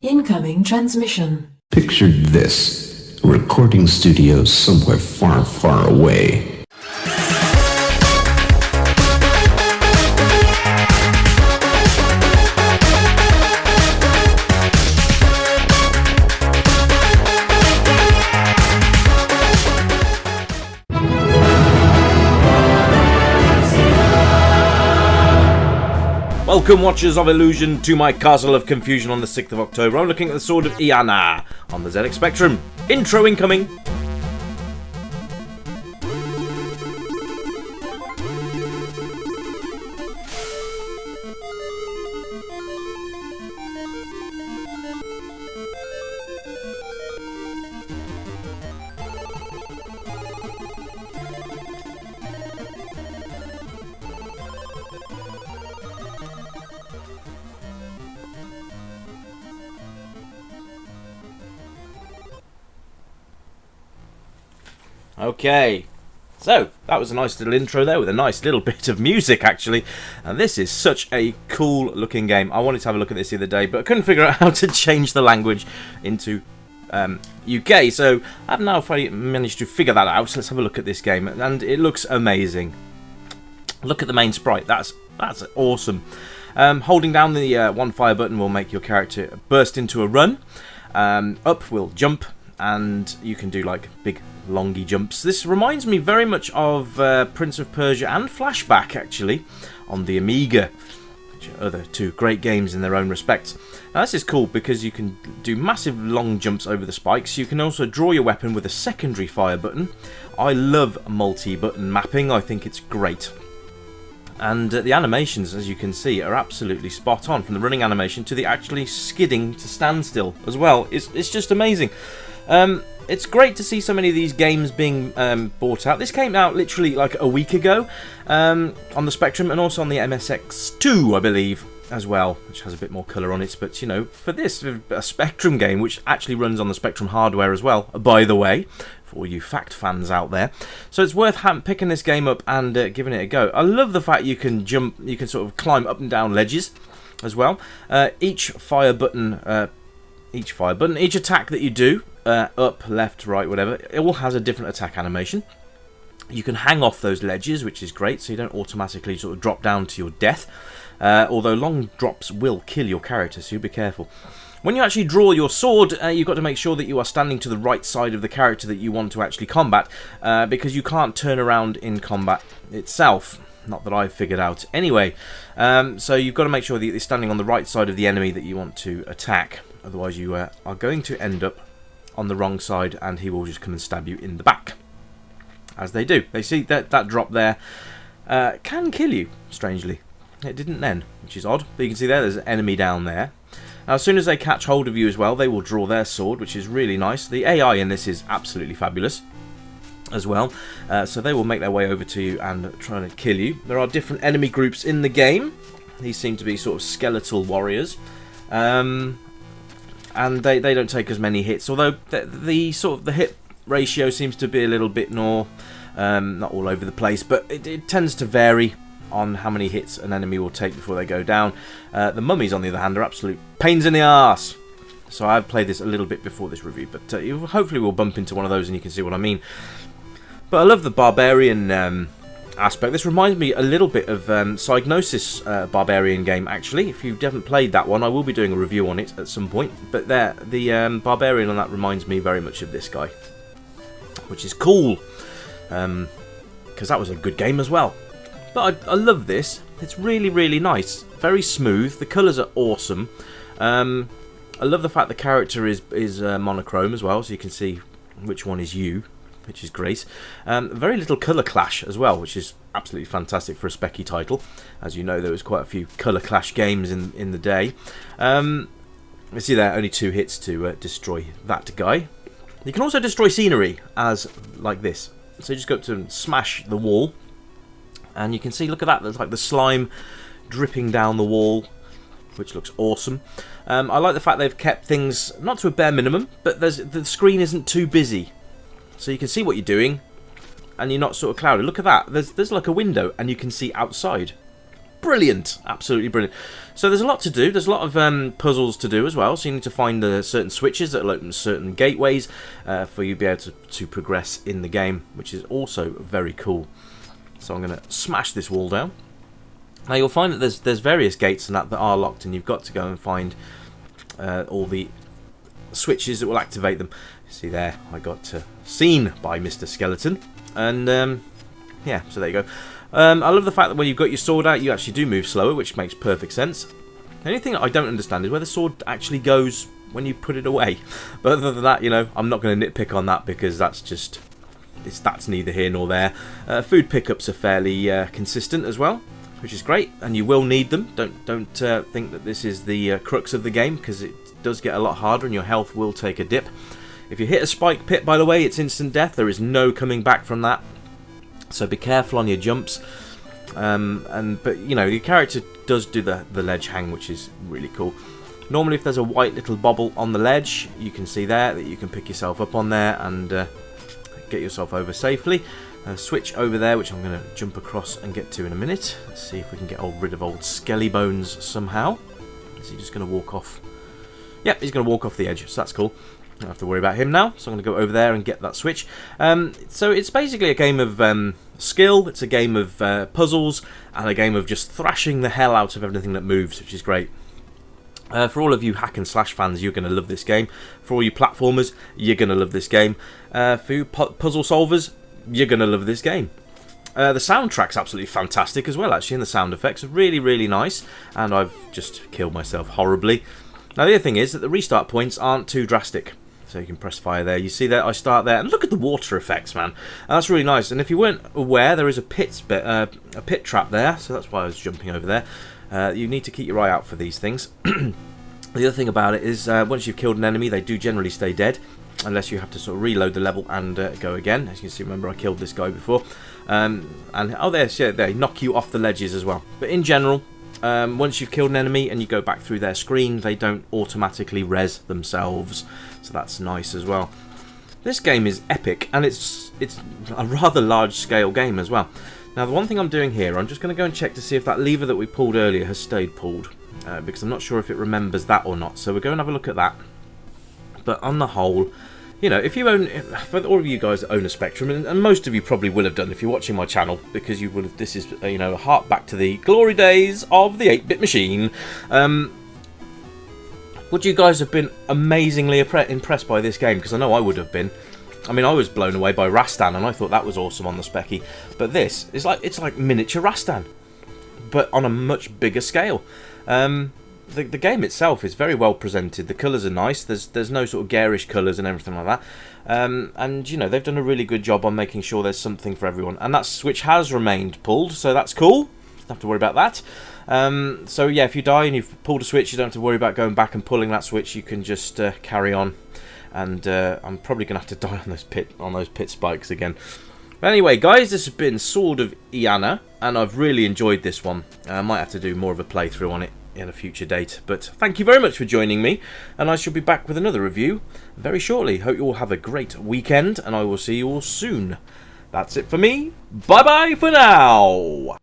Incoming transmission. Picture this. A recording studio somewhere far, far away. Welcome, Watchers of Illusion, to my Castle of Confusion on the 6th of October. I'm looking at the Sword of Ianna on the ZX Spectrum. Intro incoming! Okay, so that was a nice little intro there with a nice little bit of music actually, and this is such a cool looking game. I wanted to have a look at this the other day, but I couldn't figure out how to change the language into UK, so I've now managed to figure that out. So let's have a look at this game, and it looks amazing. Look at the main sprite, that's awesome. Holding down the one fire button will make your character burst into a run. Up will jump, and you can do like big longy jumps. This reminds me very much of Prince of Persia and Flashback actually on the Amiga, which are other two great games in their own respects. Now this is cool because you can do massive long jumps over the spikes. You can also draw your weapon with a secondary fire button. I love multi-button mapping, I think it's great. And the animations, as you can see, are absolutely spot on, from the running animation to the actually skidding to standstill as well. It's just amazing. It's great to see so many of these games being bought out. This came out literally like a week ago on the Spectrum, and also on the MSX2, I believe, as well, which has a bit more colour on it. But, you know, for this, a Spectrum game, which actually runs on the Spectrum hardware as well, by the way, for all you fact fans out there. So it's worth picking this game up and giving it a go. I love the fact you can jump, you can sort of climb up and down ledges as well. Each attack that you do, up, left, right, whatever, it all has a different attack animation. You can hang off those ledges, which is great, so you don't automatically sort of drop down to your death. Although long drops will kill your character, so be careful. When you actually draw your sword, you've got to make sure that you are standing to the right side of the character that you want to actually combat, because you can't turn around in combat itself. Not that I've figured out. Anyway, so you've got to make sure that you're standing on the right side of the enemy that you want to attack. Otherwise you are going to end up on the wrong side, and he will just come and stab you in the back, as they do. They see that drop there can kill you, strangely. It didn't then, which is odd, but you can see there's an enemy down there. Now, as soon as they catch hold of you as well, they will draw their sword, which is really nice. The AI in this is absolutely fabulous as well, so they will make their way over to you and try to kill you. There are different enemy groups in the game. These seem to be sort of skeletal warriors, and they don't take as many hits, although the sort of the hit ratio seems to be a little bit more not all over the place, but it tends to vary on how many hits an enemy will take before they go down. The mummies, on the other hand, are absolute pains in the arse. So I've played this a little bit before this review, but hopefully we'll bump into one of those and you can see what I mean. But I love the barbarian aspect. This reminds me a little bit of Psygnosis barbarian game, actually. If you haven't played that one, I will be doing a review on it at some point. But the barbarian on that reminds me very much of this guy, which is cool, because that was a good game as well. But I love this. It's really, really nice. Very smooth. The colours are awesome. I love the fact the character is monochrome as well, so you can see which one is you, which is great. Very little colour clash as well, which is absolutely fantastic for a specky title. As you know, there was quite a few colour clash games in the day. You see there, only 2 hits to destroy that guy. You can also destroy scenery, as like this. So you just go up to and smash the wall, and you can see, look at that, there's like the slime dripping down the wall, which looks awesome. I like the fact they've kept things not to a bare minimum, but the screen isn't too busy, so you can see what you're doing and you're not sort of clouded. Look at that, there's like a window and you can see outside. brilliant, absolutely brilliant. So there's a lot to do. There's a lot of puzzles to do as well. So you need to find the certain switches that will open certain gateways for you to be able to progress in the game, which is also very cool. So I'm going to smash this wall down. Now you'll find that there's various gates and that are locked, and you've got to go and find all the switches that will activate them. See there, I got seen by Mr. Skeleton, and yeah, so there you go. I love the fact that when you've got your sword out, you actually do move slower, which makes perfect sense. The only thing that I don't understand is where the sword actually goes when you put it away. But other than that, you know, I'm not going to nitpick on that because that's just, that's neither here nor there. Food pickups are fairly consistent as well, which is great, and you will need them. Don't think that this is the crux of the game, because it does get a lot harder and your health will take a dip. If you hit a spike pit, by the way, it's instant death. There is no coming back from that. So be careful on your jumps. But you know, your character does do the ledge hang, which is really cool. Normally, if there's a white little bobble on the ledge, you can see there that you can pick yourself up on there and get yourself over safely. Switch over there, which I'm going to jump across and get to in a minute. Let's see if we can get rid of old Skelly Bones somehow. Is he just going to walk off? Yep, he's going to walk off the edge, so that's cool. Don't have to worry about him now, so I'm going to go over there and get that switch. So it's basically a game of skill, it's a game of puzzles, and a game of just thrashing the hell out of everything that moves, which is great. For all of you hack and slash fans, you're going to love this game. For all you platformers, you're going to love this game. For you puzzle solvers, you're going to love this game. The soundtrack's absolutely fantastic as well, actually, and the sound effects are really, really nice. And I've just killed myself horribly. Now, the other thing is that the restart points aren't too drastic. So you can press fire there. You see that I start there, and look at the water effects, man. And that's really nice. And if you weren't aware, there is a pit trap there, so that's why I was jumping over there. You need to keep your eye out for these things. The other thing about it is once you've killed an enemy, they do generally stay dead, unless you have to sort of reload the level and go again. As you can see, remember I killed this guy before. And oh, they knock you off the ledges as well. But in general, once you've killed an enemy and you go back through their screen, they don't automatically res themselves, so that's nice as well. This game is epic, and it's a rather large scale game as well. Now, the one thing I'm doing here, I'm just going to go and check to see if that lever that we pulled earlier has stayed pulled, because I'm not sure if it remembers that or not, so we'll go and have a look at that. But on the whole, you know, if you own, for all of you guys that own a Spectrum, and most of you probably will have done if you're watching my channel, because you would have, this is, you know, a hark back to the glory days of the 8-bit machine. Would you guys have been amazingly impressed by this game? Because I know I would have been. I mean, I was blown away by Rastan, and I thought that was awesome on the Specky. But this is like, it's like miniature Rastan, but on a much bigger scale. The game itself is very well presented. The colours are nice. There's no sort of garish colours and everything like that. And, you know, they've done a really good job on making sure there's something for everyone. And that switch has remained pulled, so that's cool. Don't have to worry about that. So, yeah, if you die and you've pulled a switch, you don't have to worry about going back and pulling that switch. You can just carry on. And I'm probably going to have to die on those pit spikes again. But anyway, guys, this has been Sword of Ianna, and I've really enjoyed this one. I might have to do more of a playthrough on it in a future date, but thank you very much for joining me, and I shall be back with another review very shortly. Hope you all have a great weekend, and I will see you all soon. That's it for me. Bye bye for now.